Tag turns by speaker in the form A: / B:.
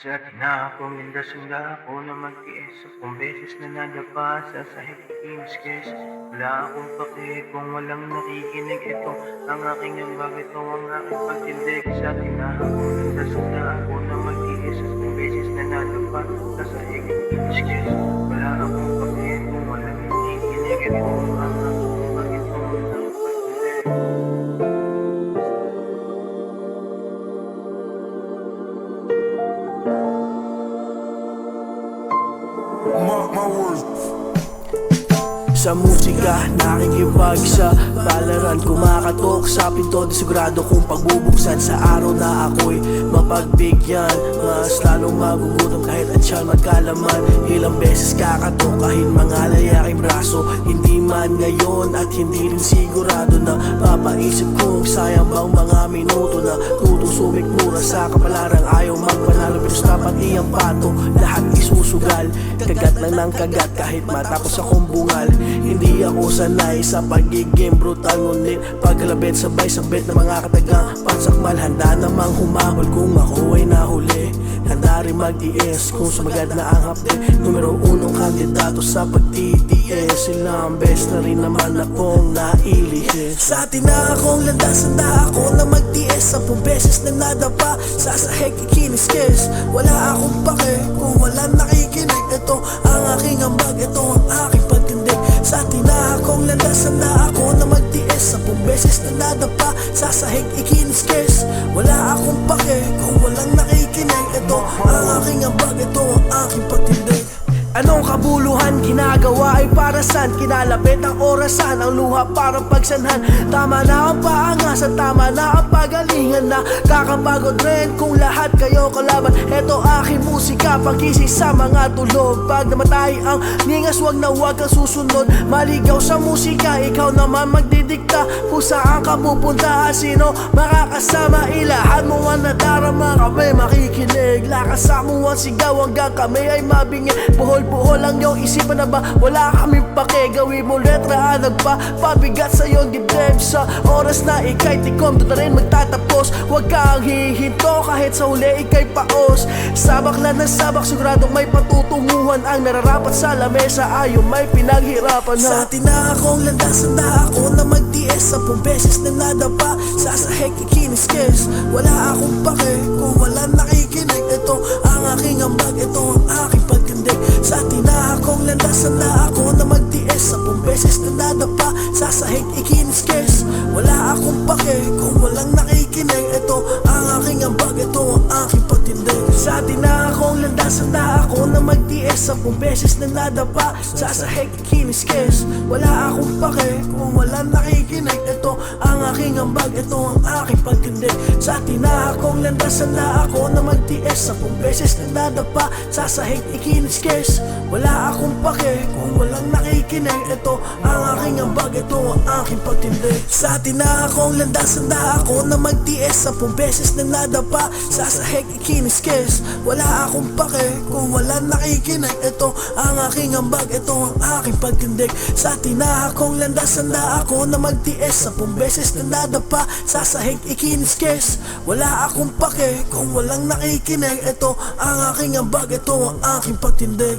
A: Sa tinakong lindas-sunda ako na magtiis kung beses na nadapa sa sahig kinis-kis. Wala akong pake kung walang nakikinig. Ito ang aking ambag, ito ang aking pagtindig. Sa tinakong lindas-sunda ako na magtiis kung beses na nadapa sa sahig kinis-kis. Wala akong pake kung walang nakikinig. Ito ang aking ambag, ito ang aking pagtindig.
B: My words.
C: Sa musika, nakikipag sa balaran. Kumakatok sa pinto, di sigurado kung pagbubuksan. Sa araw na ako'y mapagbigyan, mas lalong magugutom kahit atsyal magkalaman. Ilang beses kakatok kahit mangalay aking braso. Hindi man ngayon at hindi rin sigurado na papaisip kung sayang bang mga minuto na tutong sumikmura sa kapalarang ayaw magpanalo. Pinusta pati ang pato, lahat isusugal. Kagat lang ng kagat kahit matapos akong bungal. Hindi ako sanay sa pagiging brutal, ngunit pagkalabit sabay-sabit na mga katagang pansakmal. Handa namang humahol kung ako ay nahuli. Handa rin magtiis kung sumagad na ang hapde. Numero 1 kandidato sa pagtitiis. Ilang beses na rin naman akong nailihis. Sa tinakong landas, handa ako na magtiis. 10 beses na nadapa sa sahig ikiniskis. Wala akong pake kung wala nakikinig. Ito ang aking ambag, ito ang aking pagtindig. Sa tinakong landas, handa ako na magtiis. 10 beses na nadapa sa sahig ikiniskis. Wala akong pake kung walang nakikinig. Ito ang aking ambag, ito ang aking pagtindig. Anong kabuluhan ginagawa ay para saan? Kinalapit ang orasan, ang luha parang pagsanhan. Tama na ang paangasan, tama na ang pagalingan. Na kakapagod rin kung lahat kayo kalaban. Eto aking musika, pangkisi sa mga tulog. Pag namatay ang ningas, wag na wag kang susunod. Maligaw sa musika, ikaw naman magdidikta kung saan ka pupunta at sino makakasama. Ilahan mo ang nadarama, kami makikinig. Lakas mo ang sigaw hanggang kami ay mabingi. Buhol ang iyong isipan na ba? Wala kaming pake. Gawin mo letra, nagpapabigat sa iyong dibdib. Sa oras na ika'y tikom, doon na rin magtatapos. Huwag kang hihinto kahit sa huli ika'y paos. Sabak lang ng sabak, siguradong may patutunguhan. Ang nararapat sa lamesa ay yung may pinaghirapan. Sa tinakong landas, handa ako na magtiis. 10 beses na nadapa sa sahig ikiniskis. Wala akong pake kung wala nakikinig. Ito ang aking ambag, ito ang aking pagtindig. Sa tinakong landas, handa ako na magtiis. 10 beses na nadapa sa sahig ikiniskis. Wala akong pake kung walang nakikinig. Ito ang aking ambag, ito ang aking pagtindig. Sa tinakong landas, handa ako na magtiis. 10 beses na nadapa sa sahig ikiniskis. Wala akong pake kung walang nakikinig. Ito ang aking ambag, ito ang aking pagtindig. Sa tinakong landas, handa ako na magtiis. 10 beses na nadapa sa sahig ikiniskis. Wala akong pake kung walang nakikinig. Ito ang aking ambag, ito ang aking pagtindig. Sa tinakong landas, handa ako na magtiis. 10 beses na nadapa sa sahig ikiniskis. Wala akong pake kung walang nakikinig. Ito ang aking ambag, ito ang aking pagtindig. Sa tinakong landas, handa ako na magtiis. 10 beses na nadapa sa sahig ikiniskis. Wala akong pake kung walang nakikinig. Ito ang aking ambag, ito ang aking pagtindig.